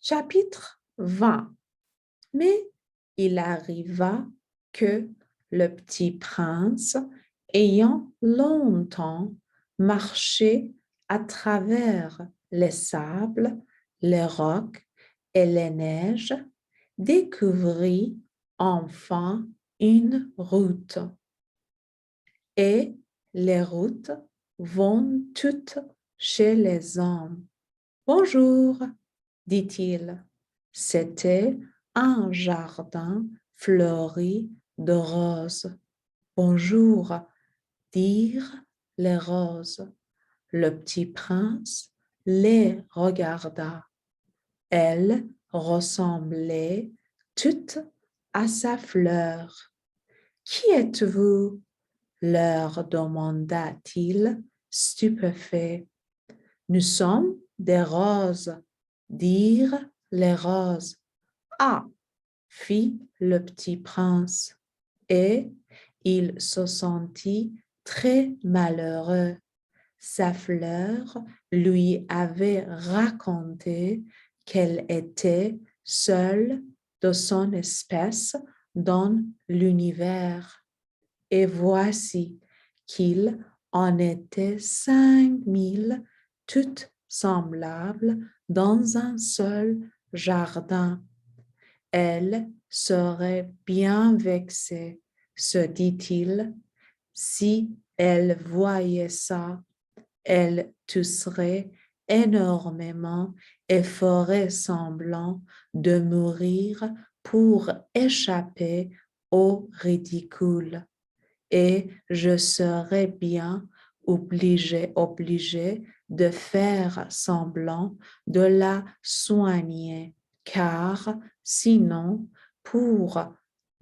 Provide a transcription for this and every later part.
Chapitre 20. Mais il arriva que le petit prince, ayant longtemps marché à travers les sables, les rocs et les neiges, découvrit enfin une route. Et les routes vont toutes chez les hommes. Bonjour, dit-il. C'était un jardin fleuri de roses. Bonjour, dirent les roses. Le petit prince les regarda. Elles ressemblaient toutes à sa fleur. Qui êtes-vous? Leur demanda-t-il, stupéfait. Nous sommes des roses, dirent les roses. Ah, fit le petit prince, et il se sentit très malheureux. Sa fleur lui avait raconté qu'elle était seule de son espèce dans l'univers. Et voici qu'il en était 5000 toutes semblables dans un seul jardin. Elle serait bien vexée, se dit-il, si elle voyait ça. Elle tousserait énormément et ferait semblant de mourir pour échapper au ridicule. Et je serais bien obligé de faire semblant de la soigner, car sinon, pour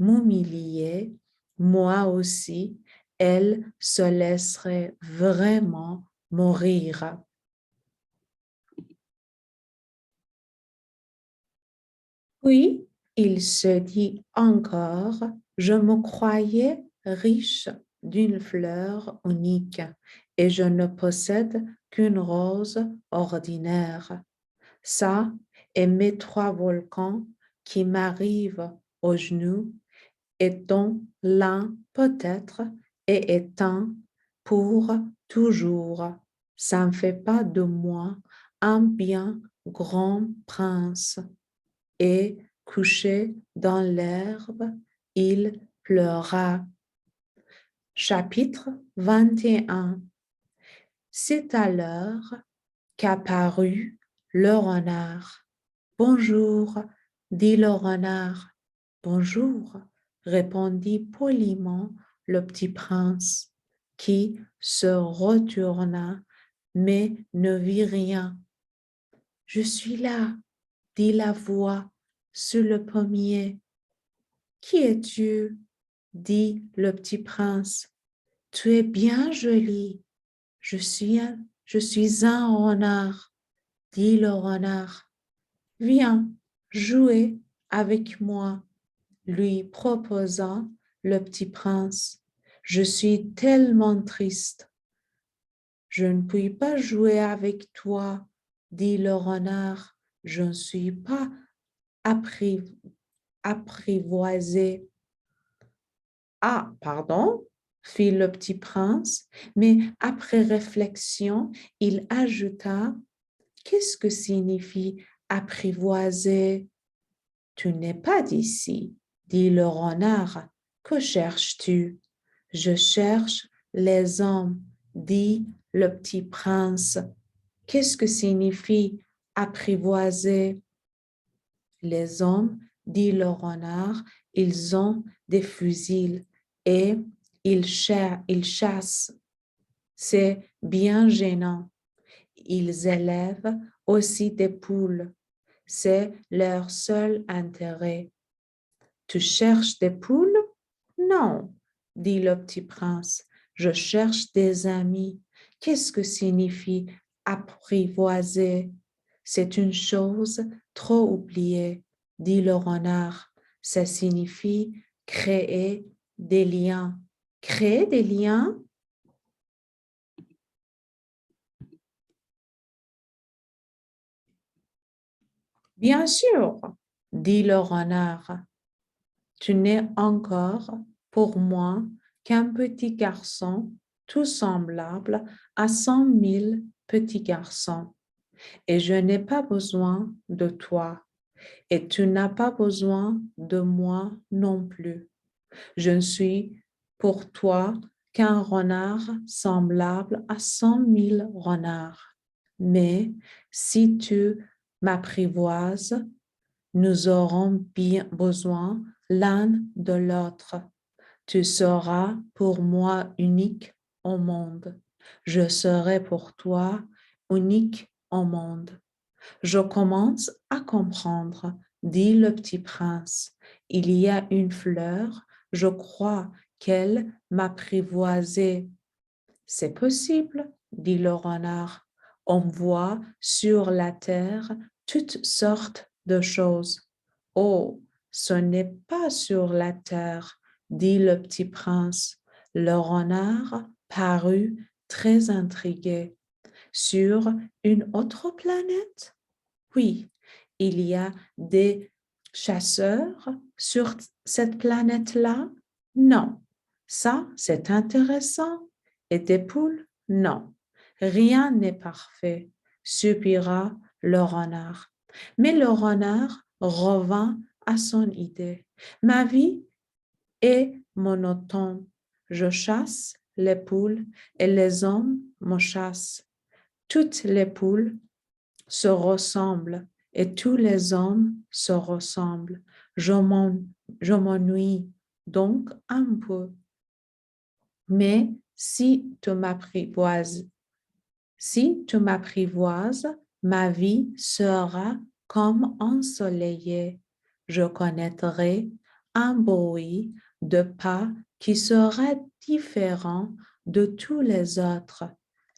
m'humilier, moi aussi, elle se laisserait vraiment mourir. Puis, il se dit encore, je me croyais riche d'une fleur unique et je ne possède qu'une rose ordinaire. Ça et mes 3 volcans qui m'arrivent aux genoux et dont l'un peut-être est éteint pour toujours. Ça ne fait pas de moi un bien grand prince. Et couché dans l'herbe, il pleura. Chapitre 21. C'est alors qu'apparut le renard. Bonjour, dit le renard. Bonjour, répondit poliment le petit prince, qui se retourna, mais ne vit rien. Je suis là, dit la voix sur le pommier. Qui es-tu? Dit le petit prince. Tu es bien jolie. Je suis un renard, dit le renard. Viens jouer avec moi, lui proposa le petit prince. Je suis tellement triste. Je ne puis pas jouer avec toi, dit le renard. Je ne suis pas apprivoisé. Ah, pardon, fit le petit prince, mais après réflexion, il ajouta, qu'est-ce que signifie apprivoiser? Tu n'es pas d'ici, dit le renard. Que cherches-tu? Je cherche les hommes, dit le petit prince. Qu'est-ce que signifie apprivoiser? Les hommes, dit le renard, ils ont des fusils et ils chassent. C'est bien gênant. Ils élèvent aussi des poules. C'est leur seul intérêt. Tu cherches des poules? Non, dit le petit prince. Je cherche des amis. Qu'est-ce que signifie apprivoiser? C'est une chose trop oubliée, dit le renard. Ça signifie créer des liens. Créer des liens? Bien sûr, dit le renard, tu n'es encore pour moi qu'un petit garçon tout semblable à 100 000 petits garçons, et je n'ai pas besoin de toi, et tu n'as pas besoin de moi non plus. Je ne suis pour toi qu'un renard semblable à 100 000 renards. Mais si tu m'apprivoises, nous aurons bien besoin l'un de l'autre. Tu seras pour moi unique au monde. Je serai pour toi unique au monde. Je commence à comprendre, dit le petit prince. Il y a une fleur, je crois qu'elle m'apprivoisait. C'est possible, dit le renard. On voit sur la terre toutes sortes de choses. Oh, ce n'est pas sur la terre, dit le petit prince. Le renard parut très intrigué. Sur une autre planète? Oui, il y a des chasseurs sur cette planète-là? Non. Ça, c'est intéressant. Et des poules? Non. Rien n'est parfait, soupira le renard. Mais le renard revint à son idée. Ma vie est monotone. Je chasse les poules et les hommes me chassent. Toutes les poules se ressemblent et tous les hommes se ressemblent. Je m'ennuie donc un peu. Mais si tu m'apprivoises, ma vie sera comme ensoleillée. Je connaîtrai un bruit de pas qui sera différent de tous les autres.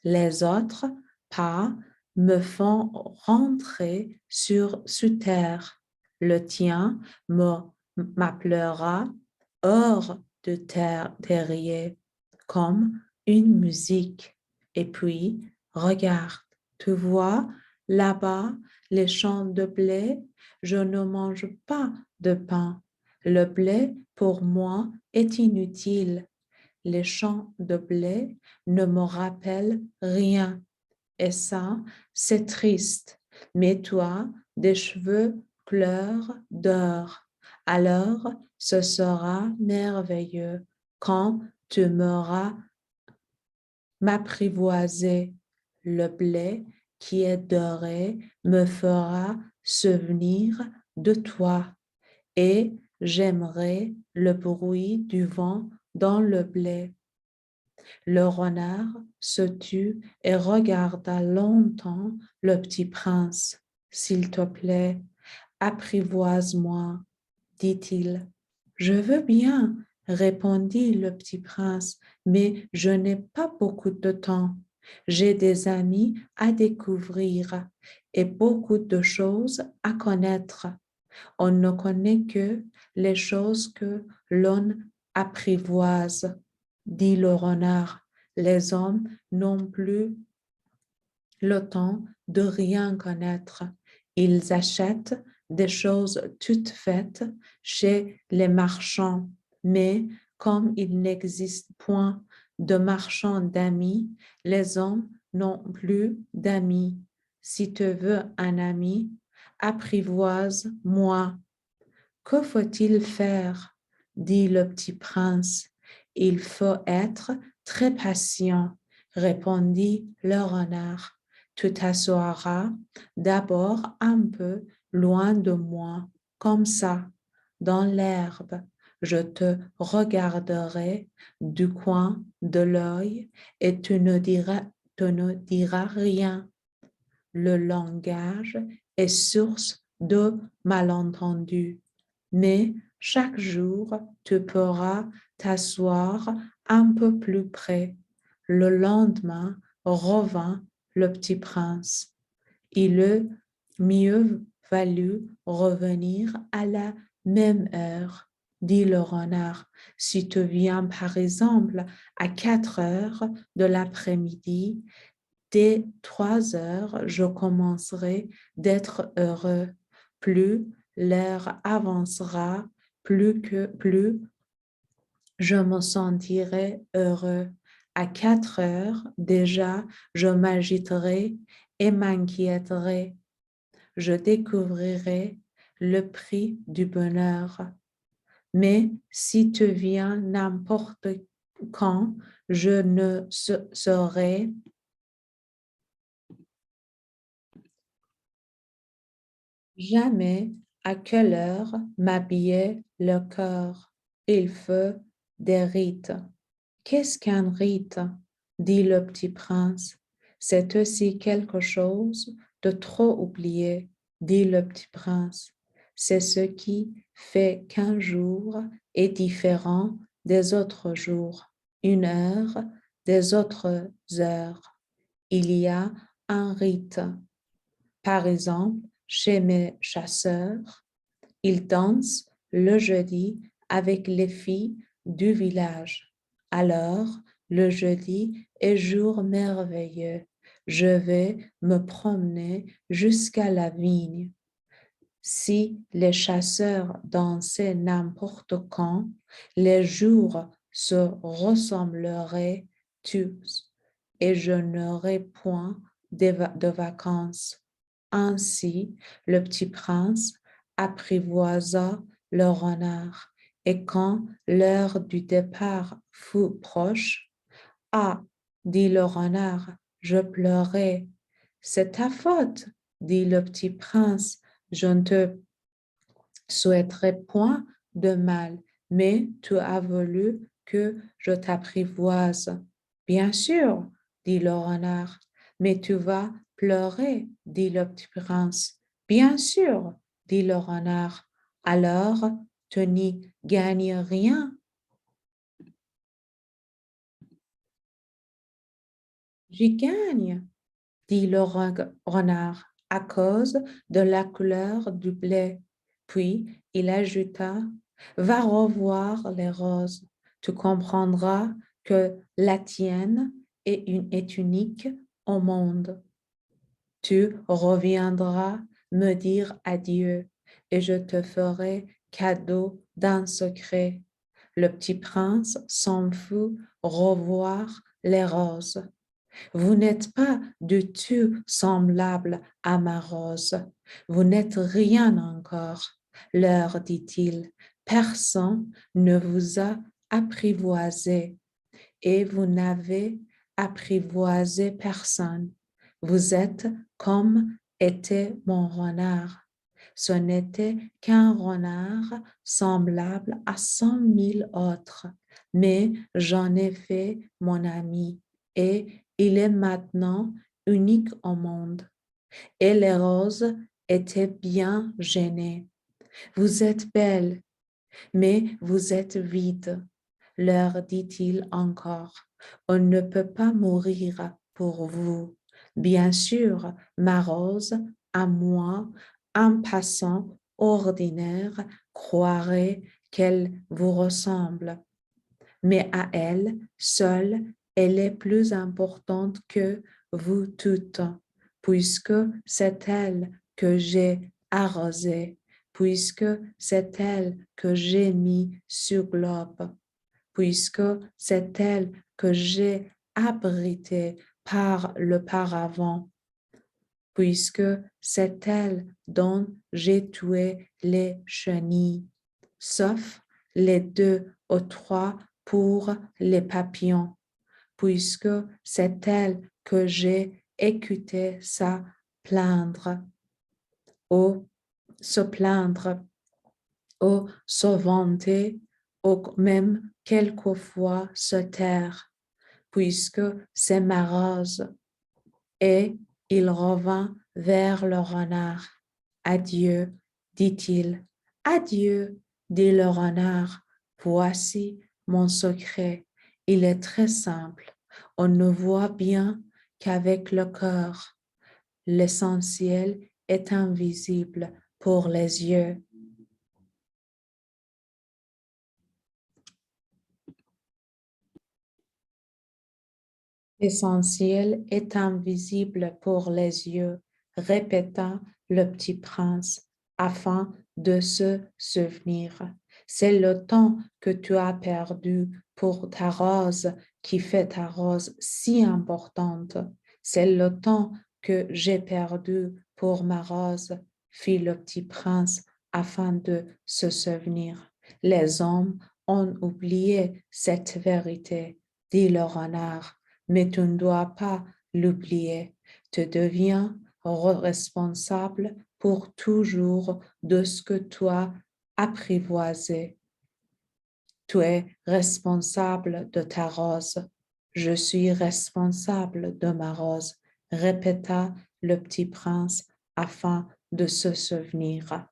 Les autres pas me font rentrer sur terre. Le tien m'appellera hors de terre derrière, comme une musique. Et puis, regarde, tu vois là-bas les champs de blé. Je ne mange pas de pain. Le blé, pour moi, est inutile. Les champs de blé ne me rappellent rien. Et ça, c'est triste. Mais toi, des cheveux couleur d'or. Alors, ce sera merveilleux quand tu m'auras m'apprivoiser. Le blé qui est doré me fera souvenir de toi et j'aimerai le bruit du vent dans le blé. Le renard se tut et regarda longtemps le petit prince. S'il te plaît, apprivoise-moi, dit-il. Je veux bien, répondit le petit prince, mais je n'ai pas beaucoup de temps. J'ai des amis à découvrir et beaucoup de choses à connaître. On ne connaît que les choses que l'on apprivoise, dit le renard. Les hommes n'ont plus le temps de rien connaître. Ils achètent des choses toutes faites chez les marchands, mais comme il n'existe point de marchands d'amis, les hommes n'ont plus d'amis. Si tu veux un ami, apprivoise-moi. Que faut-il faire? Dit le petit prince. Il faut être très patient, répondit le renard. Tu t'assoiras d'abord un peu loin de moi, comme ça, dans l'herbe. Je te regarderai du coin de l'œil et tu ne diras rien. Le langage est source de malentendus, mais chaque jour tu pourras t'asseoir un peu plus près. Le lendemain revint le petit prince. Il eût mieux valu revenir à la même heure, dit le renard. Si tu viens par exemple à 4 heures de l'après-midi, dès 3 heures, je commencerai d'être heureux. plus l'heure avancera, plus je me sentirai heureux. À 4 heures, déjà, je m'agiterai et m'inquiéterai. Je découvrirai le prix du bonheur. Mais si tu viens n'importe quand, je ne saurais jamais à quelle heure m'habiller le cœur. Il faut des rites. Qu'est-ce qu'un rite? Dit le petit prince. C'est aussi quelque chose de trop oublié, dit le petit prince. C'est ce qui fait qu'un jour est différent des autres jours, une heure des autres heures. Il y a un rite. Par exemple, chez mes chasseurs, ils dansent le jeudi avec les filles du village. Alors, le jeudi est jour merveilleux. Je vais me promener jusqu'à la vigne. Si les chasseurs dansaient n'importe quand, les jours se ressembleraient tous et je n'aurais point de vacances. Ainsi, le petit prince apprivoisa le renard et quand l'heure du départ fut proche, ah, dit le renard, je pleurais. C'est ta faute, dit le petit prince, je ne te souhaiterais point de mal, mais tu as voulu que je t'apprivoise. Bien sûr, dit le renard, mais tu vas pleurer, dit le petit prince. Bien sûr, dit le renard, alors tu n'y gagnes rien. J'y gagne, dit le renard, à cause de la couleur du blé. Puis il ajouta, va revoir les roses. Tu comprendras que la tienne est unique au monde. Tu reviendras me dire adieu et je te ferai cadeau d'un secret. Le petit prince s'en fout revoir les roses. Vous n'êtes pas du tout semblable à ma rose. Vous n'êtes rien encore, leur dit-il. Personne ne vous a apprivoisé et vous n'avez apprivoisé personne. Vous êtes comme était mon renard. Ce n'était qu'un renard semblable à 100 000 autres, mais j'en ai fait mon ami et il est maintenant unique au monde. Et les roses étaient bien gênées. Vous êtes belle, mais vous êtes vide, leur dit-il encore. On ne peut pas mourir pour vous. Bien sûr, ma rose, à moi, un passant ordinaire, croirait qu'elle vous ressemble. Mais à elle seule, elle est plus importante que vous toutes, puisque c'est elle que j'ai arrosée, puisque c'est elle que j'ai mis sur globe, puisque c'est elle que j'ai abritée par le paravent, puisque c'est elle dont j'ai tué les chenilles, sauf les 2 ou 3 pour les papillons, puisque c'est elle que j'ai écouté ça plaindre, ou se plaindre, ou se vanter, ou même quelquefois se taire, puisque c'est ma rose. Et il revint vers le renard. Adieu, dit-il. Adieu, dit le renard. Voici mon secret. Il est très simple. On ne voit bien qu'avec le cœur. L'essentiel est invisible pour les yeux. L'essentiel est invisible pour les yeux, répéta le petit prince afin de se souvenir. C'est le temps que tu as perdu pour ta rose qui fait ta rose si importante. C'est le temps que j'ai perdu pour ma rose, fit le petit prince afin de se souvenir. Les hommes ont oublié cette vérité, dit le renard, mais tu ne dois pas l'oublier. Tu deviens responsable pour toujours de ce que tu as apprivoisé. Tu es responsable de ta rose. Je suis responsable de ma rose, répéta le petit prince afin de se souvenir.